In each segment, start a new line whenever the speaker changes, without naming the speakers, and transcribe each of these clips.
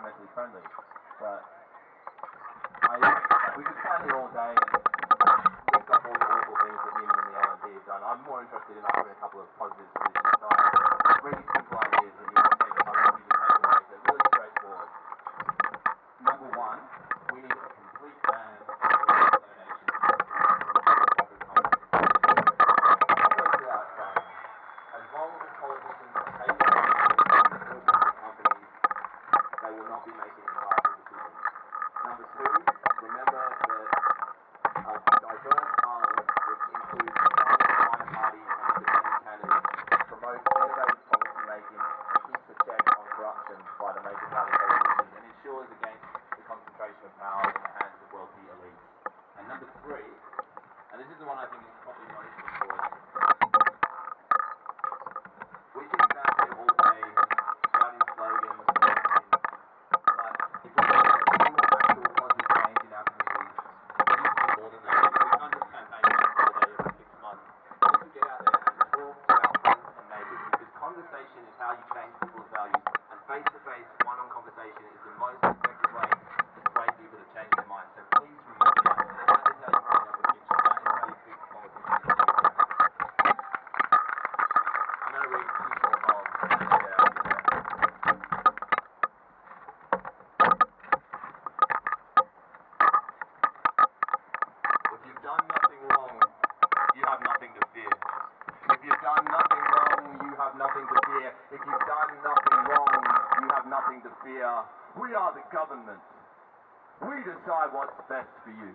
environmentally friendly. But we could stand here all day and list up all the awful things that Newman and the LNP have done. I'm more interested in offering a couple of positive solutions. So I have really simple ideas that you want to take, I want you to take away. They're really straightforward. Number one, we need a complete ban on donations from for-profit companies. That goes without saying. As long as politicians are taking money from for-profit companies, they will not be making impartial decisions. Number two, remember that a diverse parliament, which includes minor parties and independent candidates, promotes innovative policy making and keeps a check on corruption by the major party politicians and ensures against the concentration of power in the hands of wealthy elites. And number three, and this is the one I think is probably most important, we can stand here all day shouting slogans, but if we want actual positive change in our communities, we need to do more than that. We can't just campaign all day every 6 months. We need to get out there and talk to our friends and neighbours, because conversation is how you change people's values, and face-to-face, one-on conversation is the most effective way to persuade people to change their minds. So please remember that. That is how you clean up a kitchen. That is how you fix politicians. I'm going to read two short poems. If you've done nothing wrong, you have nothing to fear. If you've done nothing wrong, you have nothing to fear. If you've done nothing wrong, you have nothing to fear. We are the government. We decide what's best for you.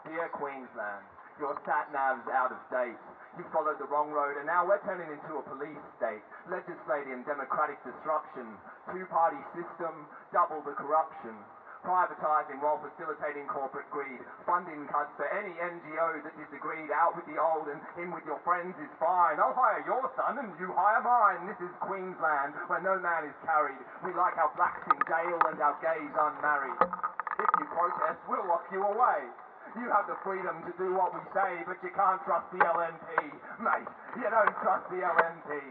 Dear Queensland, your sat-nav's out of date. You followed the wrong road and now we're turning into a police state. Legislating democratic disruption. Two-party system, double the corruption. Privatising while facilitating corporate greed. Funding cuts for any NGO that disagreed. Out with the old and in with your friends is fine. I'll hire your son and you hire mine. This is Queensland, where no man is carried. We like our blacks in jail and our gays unmarried. If you protest, we'll lock you away. You have the freedom to do what we say, but you can't trust the LNP. Mate, you don't trust the LNP.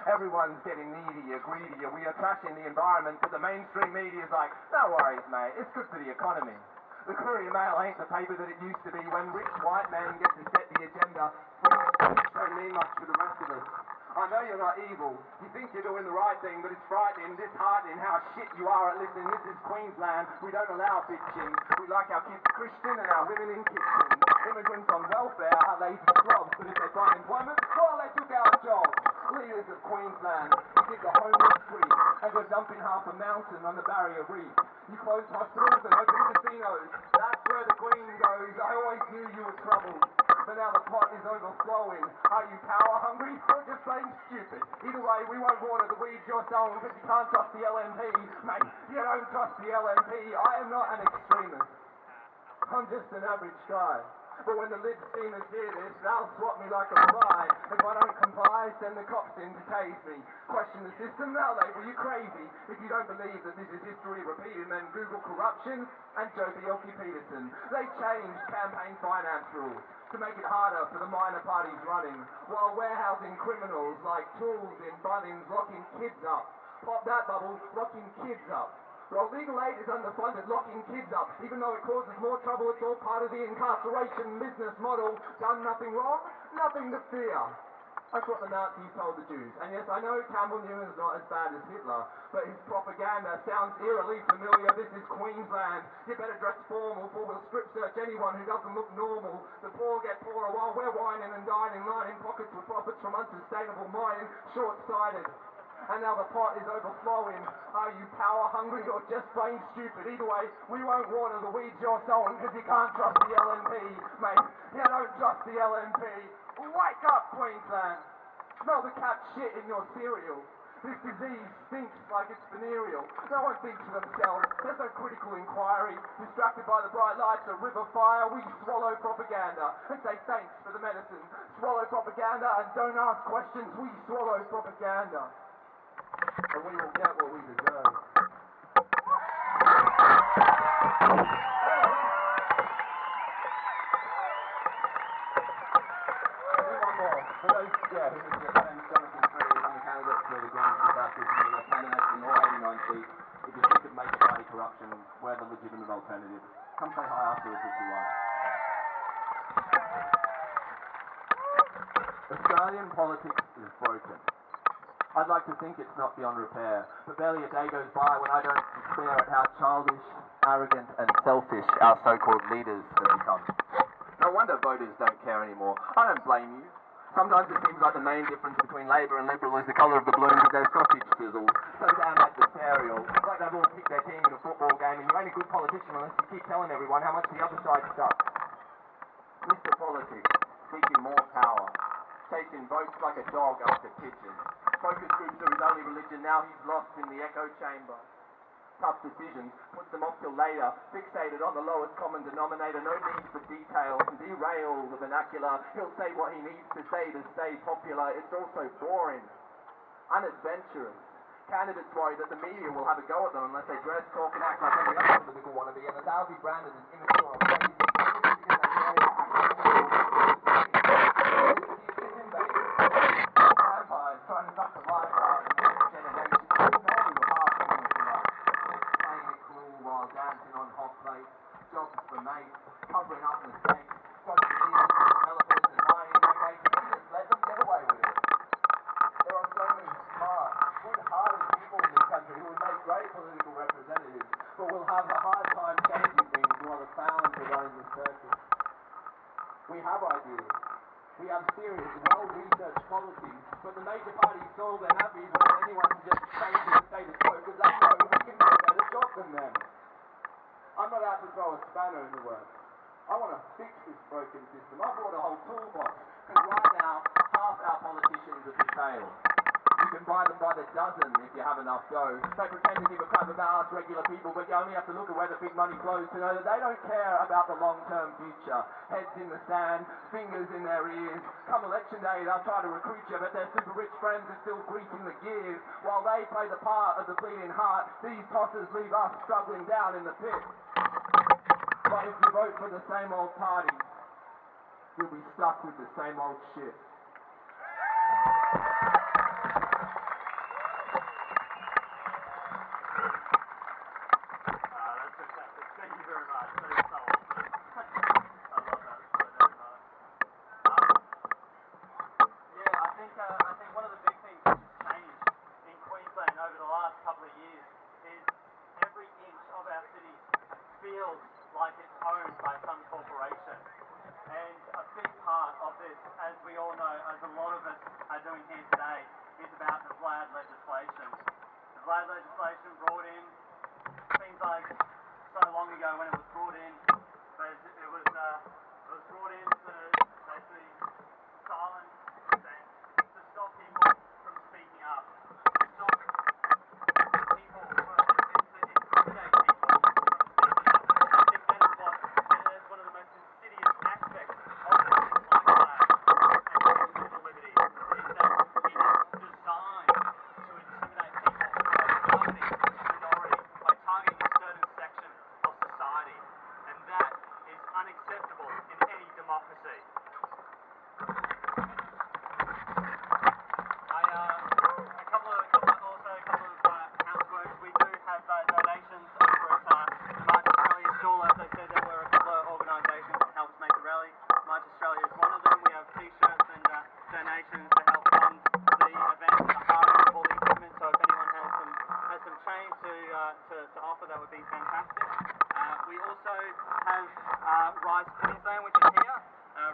Everyone's getting needier, greedier. We are trashing the environment, but the mainstream media is like, no worries, mate, it's good for the economy. The Courier Mail ain't the paper that it used to be when rich white men get to set the agenda. Free speech don't mean much for the rest of us. I know you're not evil. You think you're doing the right thing, but it's frightening, disheartening how shit you are at listening. This is Queensland. We don't allow bitching. We like our kids Christian and our women in kitchens. Immigrants on welfare are lazy slobs, but if they find employment, well, they took our jobs. Leaders of Queensland, you give the homeless free and go dumping half a mountain on the barrier reef. You close hospitals and open casinos. That's where the Queen goes. I always knew you were troubled, but now the pot is overflowing. Are you power hungry or just plain stupid? Either way, we won't water the weeds you're sowing because you can't trust the LNP. Mate, you don't trust the LNP. I am not an extremist. I'm just an average guy. But when the lib steamers hear this, they'll swat me like a fly. If I don't comply, send the cops in to tase me. Question the system, they'll label you crazy. If you don't believe that this is history repeating, then Google corruption and Joe Bjelke-Peterson. They changed campaign finance rules to make it harder for the minor parties running, while warehousing criminals like tools in Bunnings, locking kids up. Pop that bubble, locking kids up. Well, legal aid is underfunded, locking kids up. Even though it causes more trouble, it's all part of the incarceration business model. Done nothing wrong, nothing to fear. That's what the Nazis told the Jews. And yes, I know Campbell Newman's not as bad as Hitler, but his propaganda sounds eerily familiar. This is Queensland. You better dress formal, for we'll strip search anyone who doesn't look normal. The poor get poorer while we're whining and dining, lining pockets with profits from unsustainable mining. Short-sighted. And now the pot is overflowing. Are you power hungry or just plain stupid? Either way, we won't water the weeds you're sowing because you can't trust the LNP. Mate, you don't trust the LNP. Wake up, Queensland. Smell the cat shit in your cereal. This disease stinks like it's venereal. No one thinks for themselves. There's no critical inquiry. Distracted by the bright lights of river fire, we swallow propaganda and say thanks for the medicine. Swallow propaganda and don't ask questions. We swallow propaganda. And we will get what we deserve. One more. For those, who missed it, my name's Jonathan Free. I'm a candidate for the Greens this afternoon. I'm a candidate in all 89 seats. alternative. Come say hi afterwards if you want. Australian politics is broken. I'd like to think it's not beyond repair, but barely a day goes by when I don't despair at how childish, arrogant and selfish our so-called leaders have become. No wonder voters don't care anymore. I don't blame you. Sometimes it seems like the main difference between Labor and Liberal is the colour of the balloons of their sausage sizzles. So down adversarial. It's like they've all picked their team in a football game and you're only a good politician unless you keep telling everyone how much the other side sucks. Mr. Politics, seeking more power. Chasing votes like a dog after kitchen. Focus groups are his only religion, now he's lost in the echo chamber. Tough decisions, puts them off till later, fixated on the lowest common denominator, no need for detail, derail the vernacular, he'll say what he needs to stay popular, it's also boring, unadventurous. Candidates worry that the media will have a go at them unless they dress, talk and act like every other political wannabe, and that they'll be branded as immature or crazy because they dare to act vampires trying to suck the life out of the next generation. While dancing on hot plates, jobs for mates, covering up mistakes, dodging deals with developers and mining magnates, and just let them get away with it. There are so many smart, good-hearted people in this country who would make great political representatives, but will have a hard time changing things while the clowns are running the circus. We have ideas. We have serious, well-researched policies, but the major parties stall their nappies when anyone suggests changing the status quo because they know we can do a better job than them. I'm not out to throw a spanner in the works. I want to fix this broken system. I brought a whole toolbox, because right now, half our politicians are for sale. You can buy them by the dozen if you have enough dough. They pretend to give a crap about us regular people, but you only have to look at where the big money flows to know that they don't care about the long-term future. Heads in the sand, fingers in their ears. Come election day, they'll try to recruit you, but their super rich friends are still greasing the gears. While they play the part of the bleeding heart, these tossers leave us struggling down in the pit. But if you vote for the same old party, you'll be stuck with the same old shit.
Feels like it's owned by some corporation. And a big part of this, as we all know, as a lot of us are doing here today, is about the Vlad legislation. The Vlad legislation brought in, seems like so long ago when it was brought in, but it was brought in to basically silence dissent, to stop people from speaking up, to stop people from intimidate people. To offer, that would be fantastic. We also have Rise Queensland, which is here.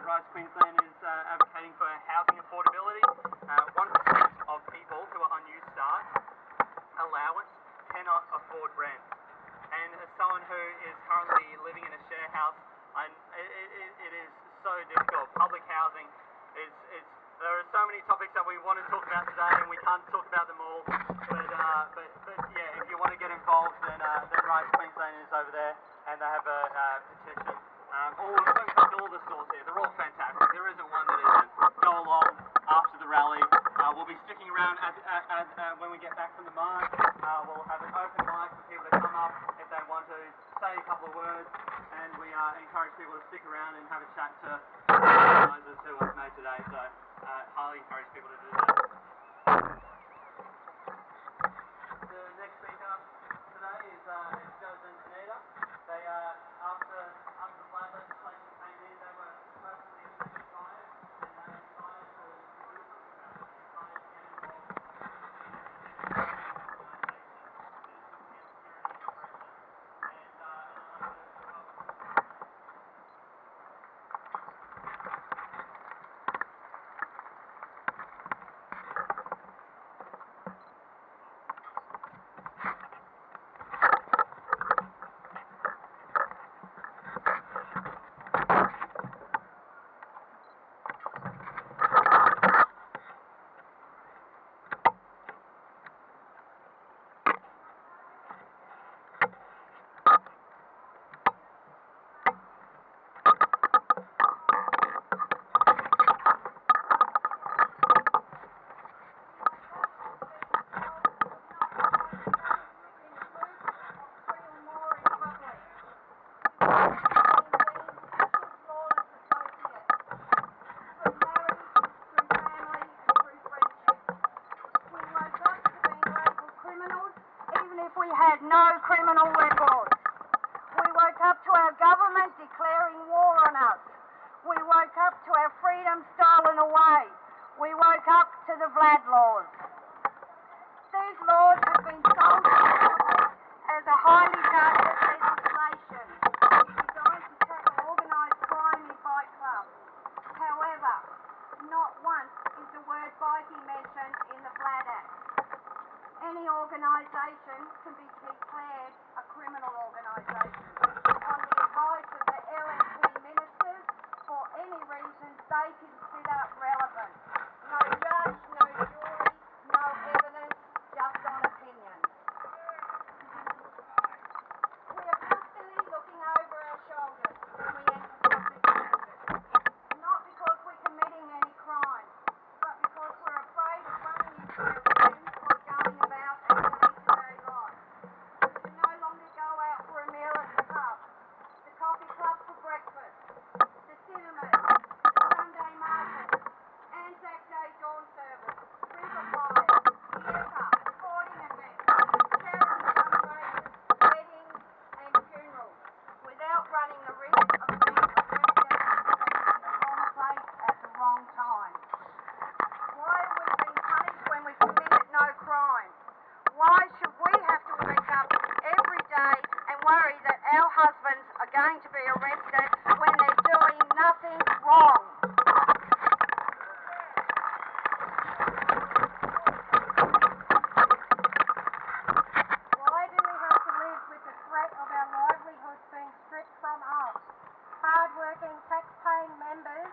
Rise Queensland is advocating for housing affordability. 1% of people who are on New Start allowance cannot afford rent. And as someone who is currently living in a share house, it is so difficult. Public housing is there are so many topics that we want to talk about today, and we can't talk about them all. But yeah, if you want to get involved, then Rise Queensland is over there, and they have a petition. All the stores here, they're all fantastic. There isn't one that isn't. Go along after the rally. We'll be sticking around when we get back from the march. We'll have an open mic for people to come up if they want to say a couple of words, and we encourage people to stick around and have a chat to the organisers who have made today. So highly encourage people to do that. The next speaker today is Jonathan Tanita. They
we had no criminal records. We woke up to our government declaring war on us. We woke up to our freedom stolen away. We woke up to the Vlad laws. These laws have been sold to the public as a highly targeted legislation designed to tackle organised crime in bike clubs. However, not once is the word bikie mentioned in the Vlad Act. Any organisation can be declared a criminal organisation on the advice of the LNP ministers for any reason they consider relevant. No judge, no jury, no evidence, just on opinion. We are constantly looking over our shoulders when we enter public places, not because we're committing any crime, but because we're afraid of running into our friends or going about our day-to-day life. We can no longer go out for a meal at the pub, the coffee club for breakfast, the cinemas, the Sunday market, Anzac Day dawn service, river fire, theatre, sporting events, charity fundraisers, weddings and funerals, without running the risk of being arrested for being in the wrong place at the wrong time. Why are we being punished when we've committed no crime? Why should we have to wake up every day and worry that our husbands are going to be arrested when they're doing nothing wrong? Why do we have to live with the threat of our livelihoods being stripped from us, hard-working, tax-paying members